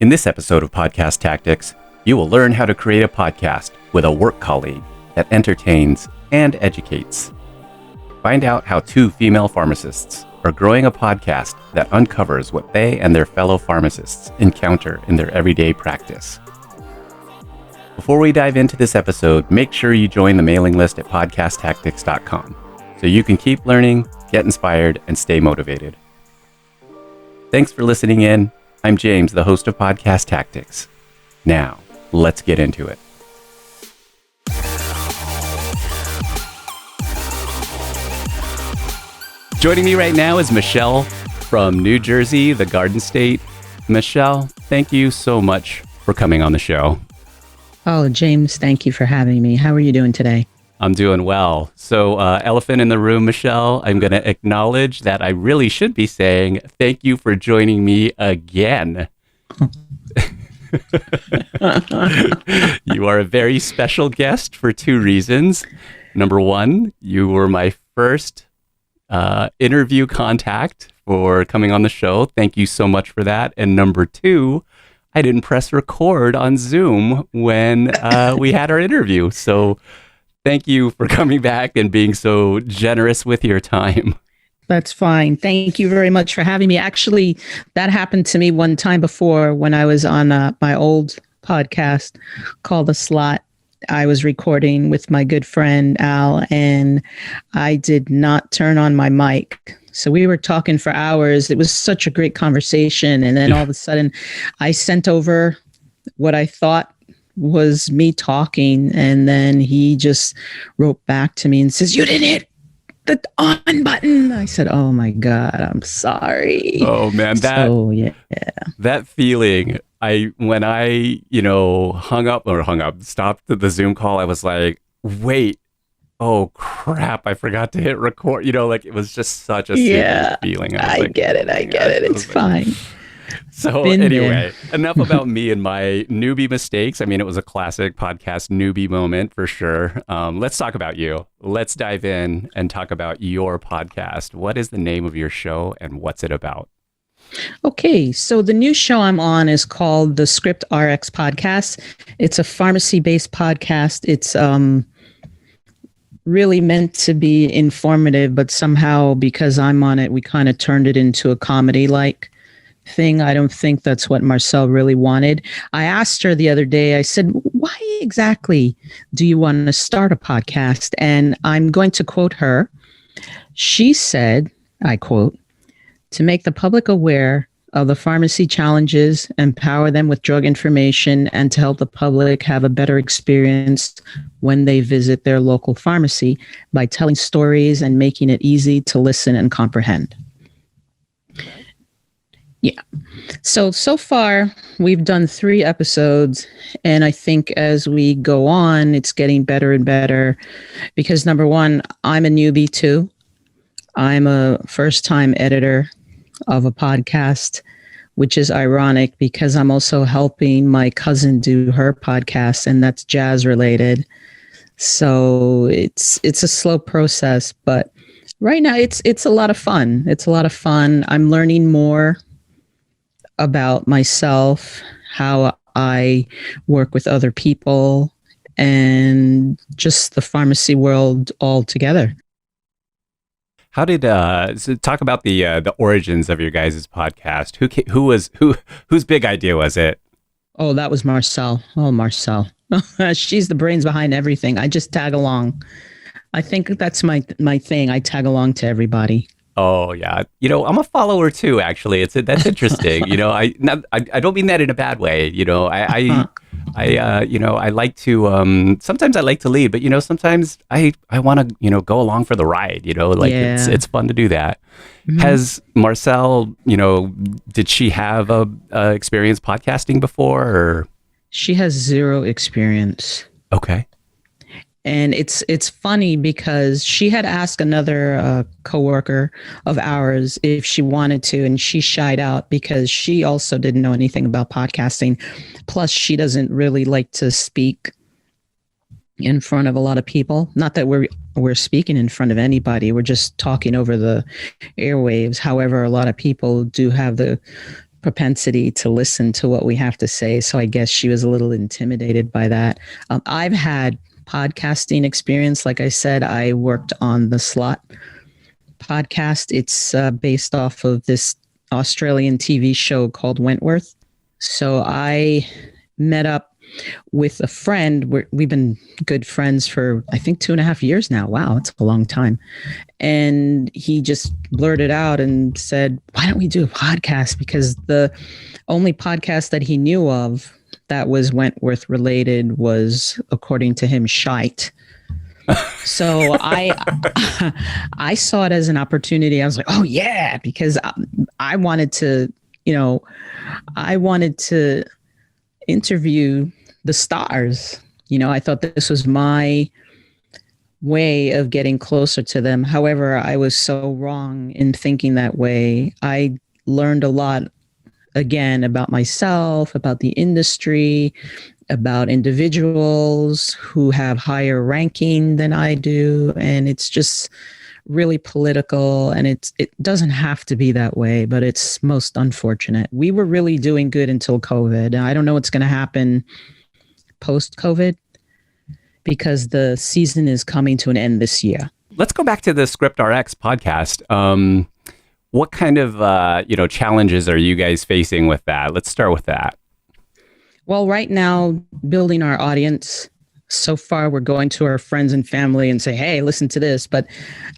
In this episode of Podcast Tactics, you will learn how to create a podcast with a work colleague that entertains and educates. Find out how two female pharmacists are growing a podcast that uncovers what they and their fellow pharmacists encounter in their everyday practice. Before we dive into this episode, make sure you join the mailing list at podcasttactics.com so you can keep learning, get inspired, and stay motivated. Thanks for listening in. I'm James, the host of Podcast Tactics. Now, let's get into it. Joining me right now is Michele from New Jersey, the Garden State. Michele, thank you so much for coming on the show. Oh, James, thank you for having me. How are you doing today? I'm doing well. So, elephant in the room, Michele, I'm going to acknowledge that I really should be saying thank you for joining me again. You are a very special guest for two reasons. Number one, you were my first interview contact for coming on the show. Thank you so much for that. And number two, I didn't press record on Zoom when we had our interview. So thank you for coming back and being so generous with your time. That's fine. Thank you very much for having me. Actually, that happened to me one time before when I was on my old podcast called The Slot. I was recording with my good friend Al, and I did not turn on my mic. So we were talking for hours. It was such a great conversation. And then all of a sudden, I sent over what I thought was me talking, and then he just wrote back to me and says, "You didn't hit the on button." I said, "Oh my God, I'm sorry." Oh man, that feeling. When I stopped the Zoom call, I was like, wait, oh crap, I forgot to hit record. It was just such a serious feeling. I get it. It's fine. So anyway, enough about me and my newbie mistakes. I mean, it was a classic podcast newbie moment for sure. Let's talk about you. Let's dive in and talk about your podcast. What is the name of your show and what's it about? Okay, so the new show I'm on is called the Script RX Podcast. It's a pharmacy-based podcast. It's really meant to be informative, but somehow because I'm on it, we kind of turned it into a comedy-like thing. I don't think that's what Marcel really wanted. I asked her the other day, I said, why exactly do you want to start a podcast? And I'm going to quote her. She said, I quote, "To make the public aware of the pharmacy challenges, empower them with drug information, and to help the public have a better experience when they visit their local pharmacy by telling stories and making it easy to listen and comprehend." Yeah. So far, we've done 3 episodes, and I think as we go on, it's getting better and better because, number one, I'm a newbie too. I'm a first-time editor of a podcast, which is ironic because I'm also helping my cousin do her podcast, and that's jazz related. So it's a slow process, but right now it's a lot of fun. It's a lot of fun. I'm learning more about myself, how I work with other people, and just the pharmacy world altogether. How did so talk about the origins of your guys' podcast? Whose big idea was it? Oh, that was Marcel. Oh, Marcel. She's the brains behind everything. I just tag along. I think that's my thing. I tag along to everybody. Oh yeah, I'm a follower too. Actually, that's interesting. I don't mean that in a bad way. I like to sometimes I like to lead, but sometimes I want to go along for the ride. It's fun to do that. Mm-hmm. Has Marcel, did she have a experience podcasting before? Or? She has 0 experience. Okay. And it's funny because she had asked another coworker of ours if she wanted to, and she shied out because she also didn't know anything about podcasting. Plus, she doesn't really like to speak in front of a lot of people. Not that we're speaking in front of anybody. We're just talking over the airwaves. However, a lot of people do have the propensity to listen to what we have to say. So I guess she was a little intimidated by that. I've had podcasting experience. Like I said, I worked on the Slot podcast. It's based off of this Australian TV show called Wentworth. So I met up with a friend. We've been good friends for, I think, 2.5 years now. Wow, it's a long time. And he just blurted out and said, why don't we do a podcast? Because the only podcast that he knew of that was Wentworth related was, according to him, shite. So I saw it as an opportunity. I was like, oh yeah, because I wanted to, I wanted to interview the stars. I thought this was my way of getting closer to them. However, I was so wrong in thinking that way. I learned a lot, again, about myself, about the industry, about individuals who have higher ranking than I do. And it's just really political, and it doesn't have to be that way, but it's most unfortunate. We were really doing good until COVID. I don't know what's going to happen post-COVID, because the season is coming to an end this year. Let's go back to the Script RX podcast. What kind of challenges are you guys facing with that? Let's start with that. Well, right now, building our audience. So far, we're going to our friends and family and say, hey, listen to this. But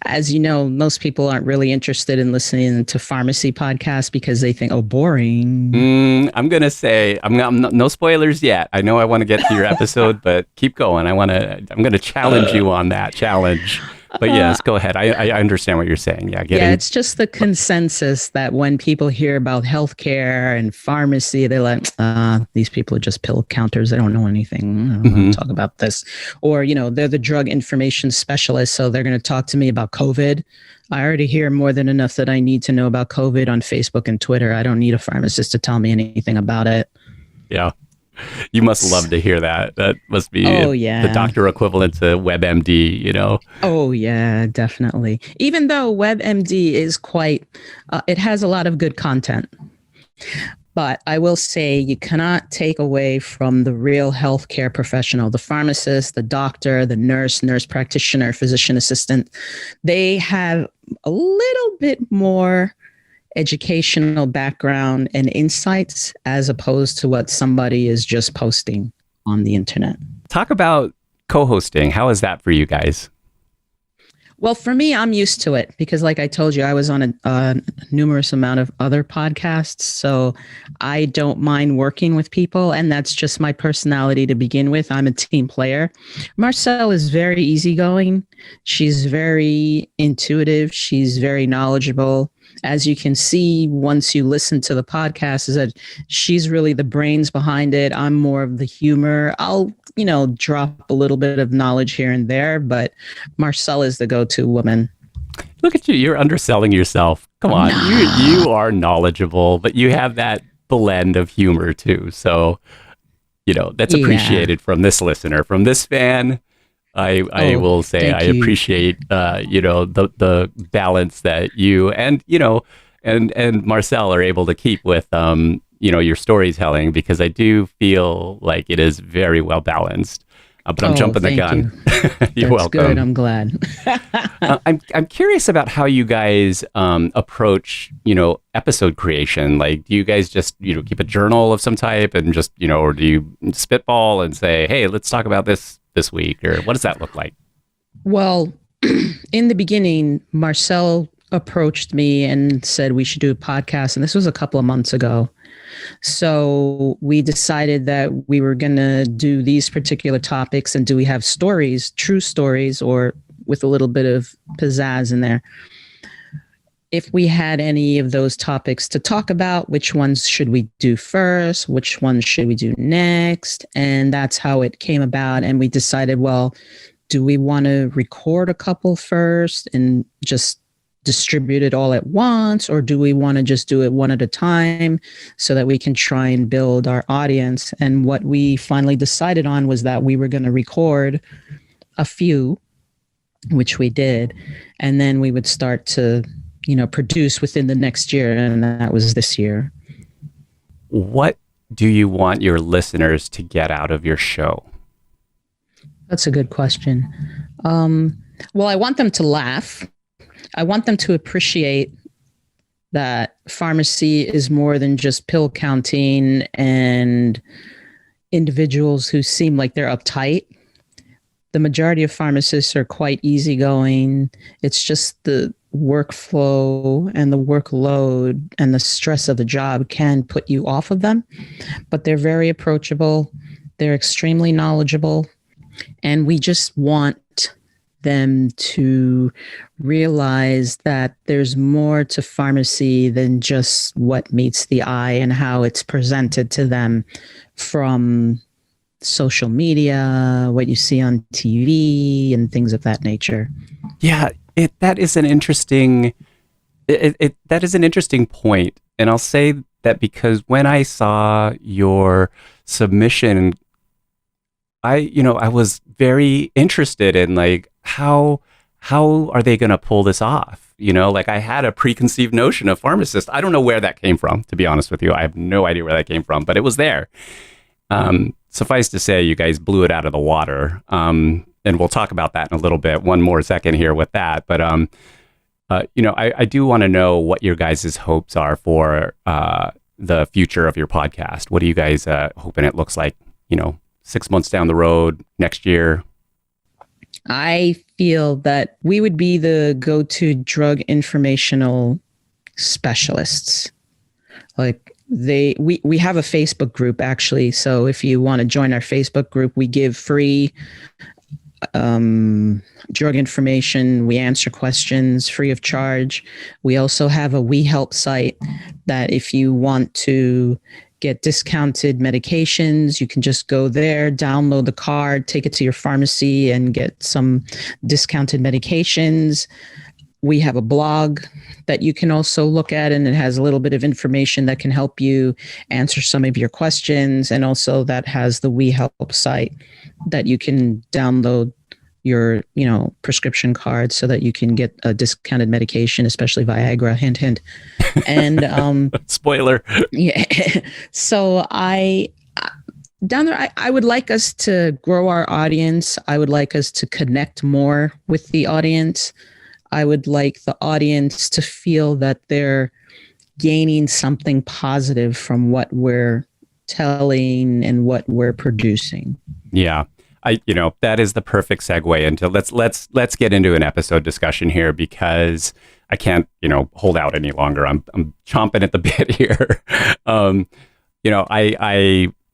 as you know, most people aren't really interested in listening to pharmacy podcasts because they think, oh, boring. I'm going to say, I'm not, no spoilers yet. I know I want to get to your episode, but keep going. I'm going to challenge you on that challenge. But yes, go ahead. I understand what you're saying. Yeah, it's just the consensus that when people hear about healthcare and pharmacy, they're like, these people are just pill counters. They don't know anything. I don't want to talk about this. Or, they're the drug information specialists, so they're going to talk to me about COVID. I already hear more than enough that I need to know about COVID on Facebook and Twitter. I don't need a pharmacist to tell me anything about it. Yeah. You must love to hear that. That must be the doctor equivalent to WebMD, Oh, yeah, definitely. Even though WebMD is quite, it has a lot of good content. But I will say you cannot take away from the real healthcare professional, the pharmacist, the doctor, the nurse practitioner, physician assistant. They have a little bit more educational background and insights as opposed to what somebody is just posting on the internet. Talk about co-hosting. How is that for you guys? Well, for me, I'm used to it because, like I told you, I was on a numerous amount of other podcasts. So I don't mind working with people. And that's just my personality to begin with. I'm a team player. Marcelle is very easygoing. She's very intuitive. She's very knowledgeable. As you can see, once you listen to the podcast, is that she's really the brains behind it. I'm more of the humor. I'll, drop a little bit of knowledge here and there, but Marcelle is the go-to woman. Look at you. You're underselling yourself. Come on. No. You are knowledgeable, but you have that blend of humor too. So, that's appreciated from this listener, from this fan. I will say I appreciate the balance that you and Marcelle are able to keep with your storytelling, because I do feel like it is very well balanced. But I'm jumping the gun. You're welcome. Good. I'm glad. I'm curious about how you guys approach episode creation. Like, do you guys just keep a journal of some type and just or do you spitball and say, hey, let's talk about this week, or what does that look like? Well, in the beginning, Marcelle approached me and said we should do a podcast, and this was a couple of months ago. So we decided that we were going to do these particular topics, and do we have stories, true stories, or with a little bit of pizzazz in there? If we had any of those topics to talk about, which ones should we do first? Which ones should we do next? And that's how it came about. And we decided, well, do we want to record a couple first and just distribute it all at once? Or do we want to just do it one at a time so that we can try and build our audience? And what we finally decided on was that we were going to record a few, which we did. And then we would start to produce within the next year, and that was this year. what do you want your listeners to get out of your show? That's a good question. Well, I want them to laugh. I want them to appreciate that pharmacy is more than just pill counting and individuals who seem like they're uptight. The majority of pharmacists are quite easygoing. It's just the workflow and the workload and the stress of the job can put you off of them, but they're very approachable. They're extremely knowledgeable. And we just want them to realize that there's more to pharmacy than just what meets the eye and how it's presented to them from social media, what you see on TV, and things of that nature. Yeah, that is an interesting point, and I'll say that because when I saw your submission, I was very interested in like how are they going to pull this off? Like I had a preconceived notion of pharmacists. I don't know where that came from, to be honest with you. I have no idea where that came from, but it was there. Suffice to say, you guys blew it out of the water. And we'll talk about that in a little bit. One more second here with that. But, I do want to know what your guys' hopes are for the future of your podcast. What are you guys hoping it looks like, 6 months down the road, next year? I feel that we would be the go-to drug informational specialists. Like we have a Facebook group actually. So if you want to join our Facebook group, we give free drug information. We answer questions free of charge. We also have a We Help site that if you want to get discounted medications, you can just go there, download the card, take it to your pharmacy and get some discounted medications. We have a blog that you can also look at, and it has a little bit of information that can help you answer some of your questions. And also that has the We Help site that you can download your, prescription card so that you can get a discounted medication, especially Viagra, hint, hint. And spoiler. Yeah. So down there, I would like us to grow our audience. I would like us to connect more with the audience. I would like the audience to feel that they're gaining something positive from what we're telling and what we're producing. Yeah. That is the perfect segue into let's get into an episode discussion here, because I can't, hold out any longer. I'm chomping at the bit here.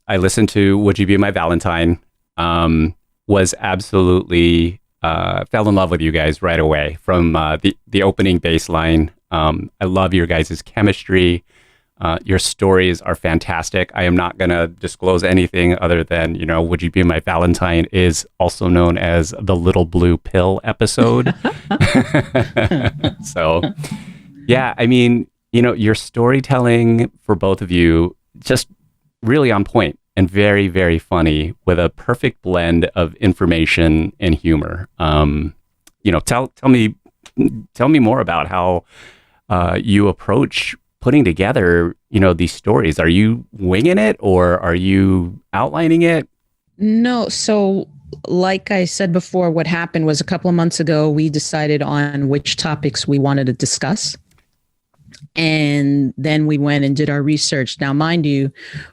I listened to Would You Be My Valentine, was absolutely, fell in love with you guys right away from the opening baseline. I love your guys' chemistry. Your stories are fantastic. I am not going to disclose anything other than, Would You Be My Valentine is also known as the Little Blue Pill episode. So, yeah, I mean, your storytelling for both of you, just really on point and very, very funny with a perfect blend of information and humor. Tell me more about how you approach putting together, these stories. Are you winging it or are you outlining it? No. So like I said before, what happened was a couple of months ago, we decided on which topics we wanted to discuss. And then we went and did our research. Now, mind you,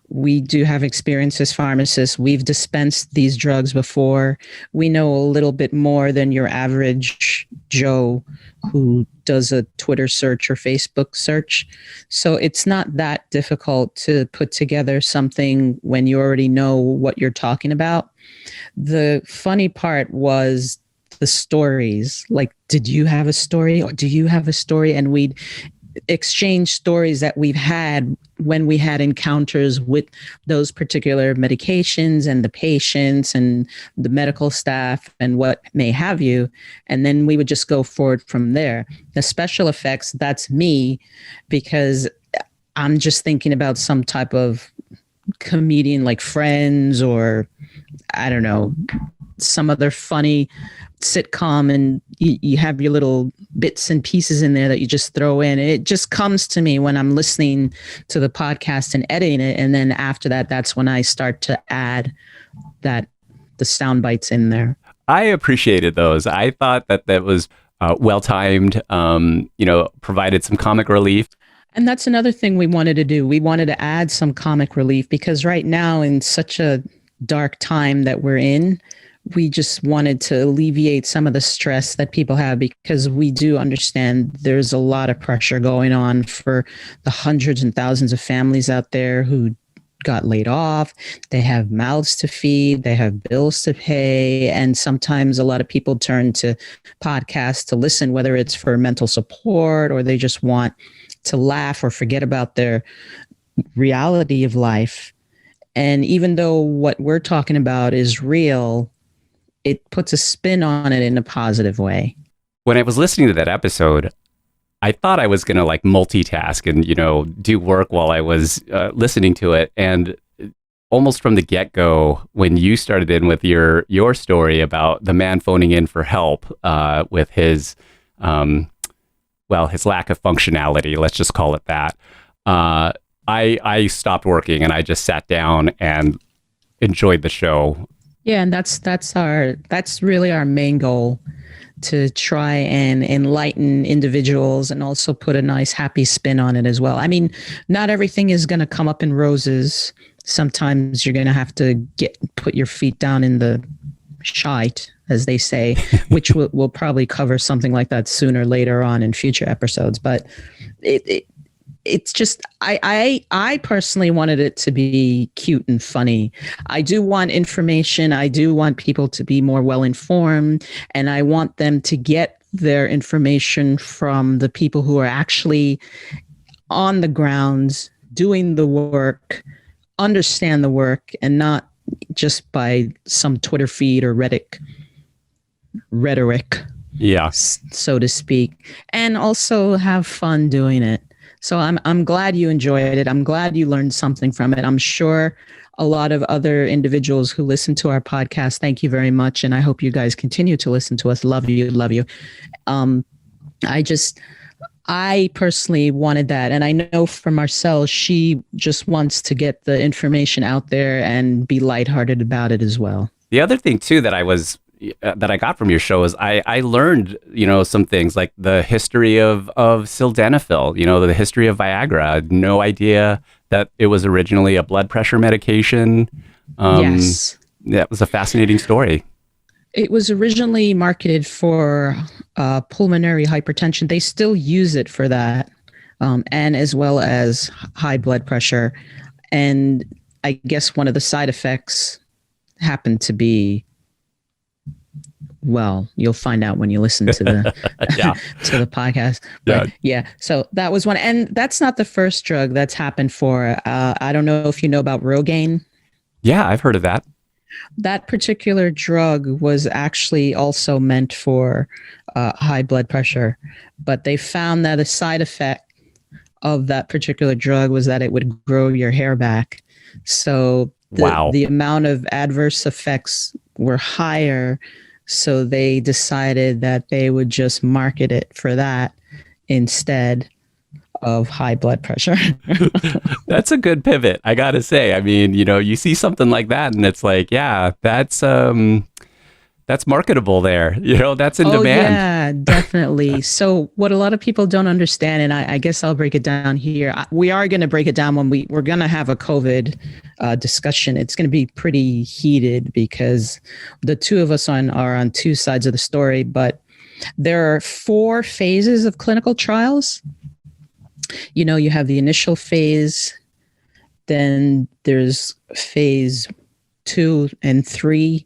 we do have experience as pharmacists. We've dispensed these drugs before. We know a little bit more than your average Joe who does a Twitter search or Facebook search. So it's not that difficult to put together something when you already know what you're talking about. The funny part was the stories. Like, did you have a story or do you have a story? And we'd exchange stories that we've had when we had encounters with those particular medications and the patients and the medical staff and what may have you. And then we would just go forward from there. The special effects, that's me, because I'm just thinking about some type of comedian like Friends or I don't know, some other funny sitcom, and you have your little bits and pieces in there that you just throw in. It just comes to me when I'm listening to the podcast and editing it. And then after that, that's when I start to add the sound bites in there. I appreciated those. I thought that was well-timed, provided some comic relief. And that's another thing we wanted to do. We wanted to add some comic relief because right now, in such a dark time that we're in, we just wanted to alleviate some of the stress that people have, because we do understand there's a lot of pressure going on for the hundreds and thousands of families out there who got laid off. They have mouths to feed, they have bills to pay, and sometimes a lot of people turn to podcasts to listen, whether it's for mental support or they just want to laugh or forget about their reality of life. And even though what we're talking about is real, it puts a spin on it in a positive way. When I was listening to that episode, I thought I was going to like multitask and, do work while I was listening to it. And almost from the get-go, when you started in with your story about the man phoning in for help with his, his lack of functionality, let's just call it that, I stopped working and I just sat down and enjoyed the show. Yeah, and that's really our main goal, to try and enlighten individuals and also put a nice happy spin on it as well. I mean, not everything is going to come up in roses. Sometimes you're going to have to put your feet down in the shite, as they say, which we'll probably cover something like that sooner later on in future episodes. But it's just, I personally wanted it to be cute and funny. I do want information. I do want people to be more well-informed, and I want them to get their information from the people who are actually on the grounds doing the work, understand the work, and not just by some Twitter feed or Reddit rhetoric, so to speak, and also have fun doing it. So I'm glad you enjoyed it. I'm glad you learned something from it. I'm sure a lot of other individuals who listen to our podcast, thank you very much. And I hope you guys continue to listen to us. Love you. Love you. I personally wanted that. And I know for Marcel, she just wants to get the information out there and be lighthearted about it as well. The other thing too that I got from your show is I learned, some things like the history of sildenafil, the history of Viagra. I had no idea that it was originally a blood pressure medication. Yes. That was a fascinating story. It was originally marketed for pulmonary hypertension. They still use it for that, and as well as high blood pressure. And I guess one of the side effects happened to be, well, you'll find out when you listen to the to the podcast. But yeah, so that was one. And that's not the first drug that's happened for. I don't know if you know about Rogaine. Yeah, I've heard of that. That particular drug was actually also meant for high blood pressure, but they found that a side effect of that particular drug was that it would grow your hair back. So the amount of adverse effects were higher. So they decided that they would just market it for that instead of high blood pressure. That's a good pivot, I gotta say. I mean, you see something like that and it's like, yeah, that's marketable there. That's in demand. Yeah, definitely. So what a lot of people don't understand, and I guess I'll break it down here. We are going to break it down when we're going to have a COVID discussion. It's going to be pretty heated because the two of us are on two sides of the story, but there are 4 phases of clinical trials. You have the initial phase, then there's phase 2 and 3,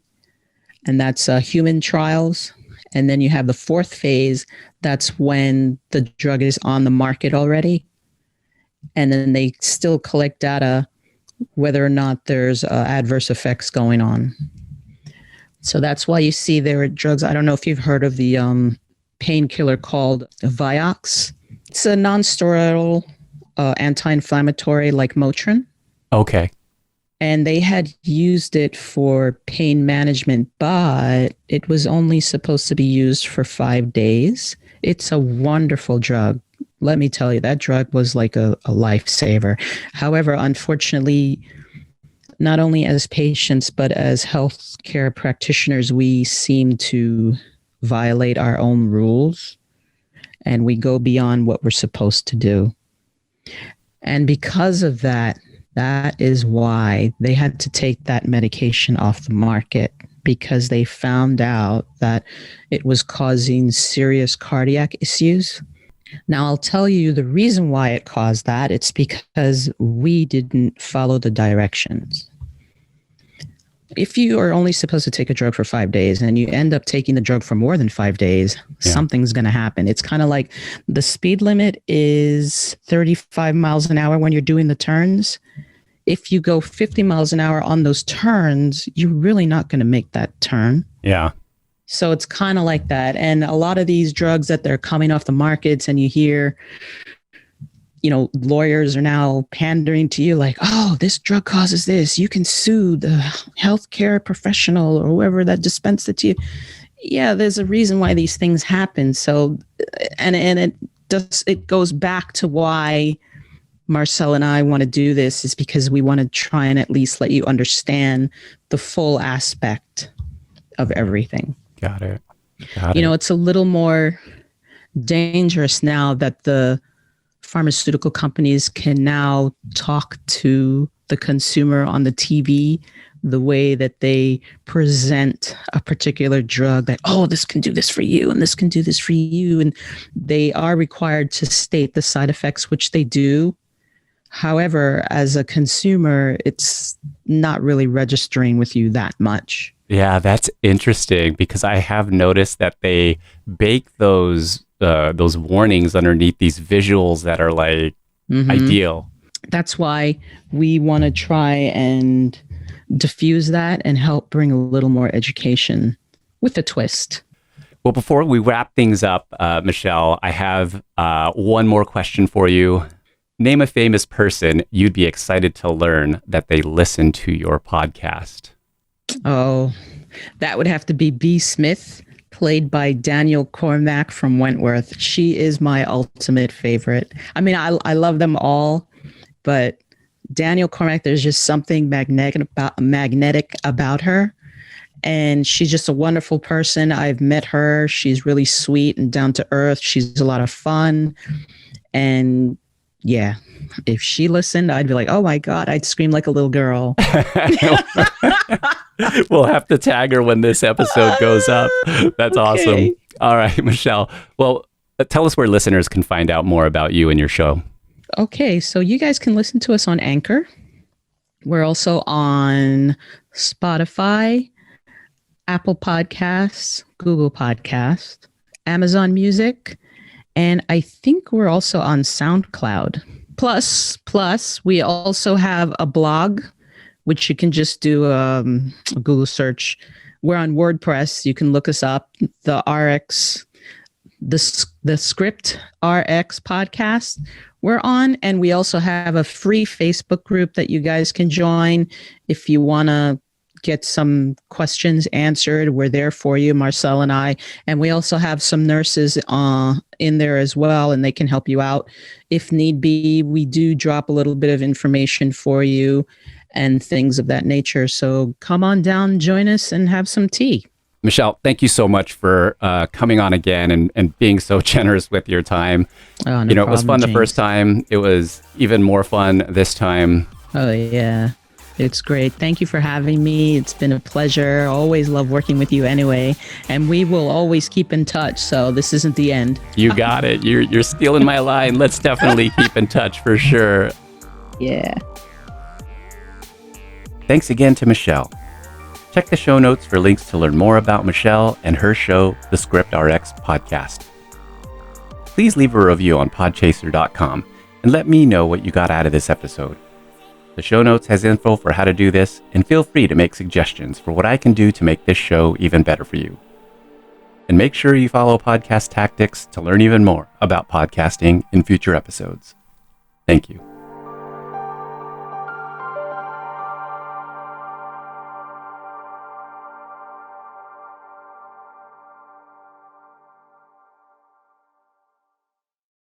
and that's human trials. And then you have the 4th phase. That's when the drug is on the market already. And then they still collect data whether or not there's adverse effects going on. So that's why you see there are drugs. I don't know if you've heard of the painkiller called Vioxx. It's a non-steroidal anti-inflammatory like Motrin. Okay. and they had used it for pain management, but it was only supposed to be used for 5 days. It's a wonderful drug. Let me tell you, that drug was like a lifesaver. However, unfortunately, not only as patients, but as healthcare practitioners, we seem to violate our own rules and we go beyond what we're supposed to do. And because of that, that is why they had to take that medication off the market, because they found out that it was causing serious cardiac issues. Now, I'll tell you the reason why it caused that. It's because we didn't follow the directions. If you are only supposed to take a drug for 5 days and you end up taking the drug for more than 5 days, something's going to happen. It's kind of like the speed limit is 35 miles an hour when you're doing the turns. If you go 50 miles an hour on those turns, you're really not going to make that turn. Yeah. So it's kind of like that. And a lot of these drugs that they're coming off the markets, and you hear, lawyers are now pandering to you like, oh, this drug causes this. You can sue the healthcare professional or whoever that dispensed it to you. Yeah, there's a reason why these things happen. So, and it goes back to why Marcel and I want to do this, is because we want to try and at least let you understand the full aspect of everything. Got it. It's a little more dangerous now that the pharmaceutical companies can now talk to the consumer on the TV the way that they present a particular drug, that, oh, this can do this for you and this can do this for you. And they are required to state the side effects, which they do. However, as a consumer, it's not really registering with you that much. Yeah, that's interesting, because I have noticed that they bake those warnings underneath these visuals that are like ideal. That's why we want to try and diffuse that and help bring a little more education with a twist. Well, before we wrap things up, Michele, I have one more question for you. Name a famous person you'd be excited to learn that they listen to your podcast. Oh, that would have to be B. Smith, played by Daniel Cormack from Wentworth. She is my ultimate favorite. I mean, I love them all, but Daniel Cormack, there's just something magnetic about her. And she's just a wonderful person. I've met her. She's really sweet and down to earth. She's a lot of fun. And yeah, if she listened, I'd be like, oh my God, I'd scream like a little girl. We'll have to tag her when this episode goes up. That's awesome. All right, Michele. Well, tell us where listeners can find out more about you and your show. Okay, so you guys can listen to us on Anchor. We're also on Spotify, Apple Podcasts, Google Podcasts, Amazon Music, and I think we're also on SoundCloud. Plus, we also have a blog, which you can just do a Google search. We're on WordPress. You can look us up. The Script RX podcast we're on. And we also have a free Facebook group that you guys can join if you want to get some questions answered. We're there for you, Marcel and I. And we also have some nurses in there as well, and they can help you out if need be. We do drop a little bit of information for you and things of that nature. So come on down, join us, and have some tea. Michele, thank you so much for coming on again and being so generous with your time. Oh, no it was fun the first time. It was even more fun this time. Oh, yeah. It's great. Thank you for having me. It's been a pleasure. Always love working with you anyway. And we will always keep in touch. So this isn't the end. You got it. You're stealing my line. Let's definitely keep in touch for sure. Yeah. Thanks again to Michele. Check the show notes for links to learn more about Michele and her show, The Script RX Podcast. Please leave a review on podchaser.com and let me know what you got out of this episode. The show notes has info for how to do this, and feel free to make suggestions for what I can do to make this show even better for you. And make sure you follow Podcast Tactics to learn even more about podcasting in future episodes. Thank you.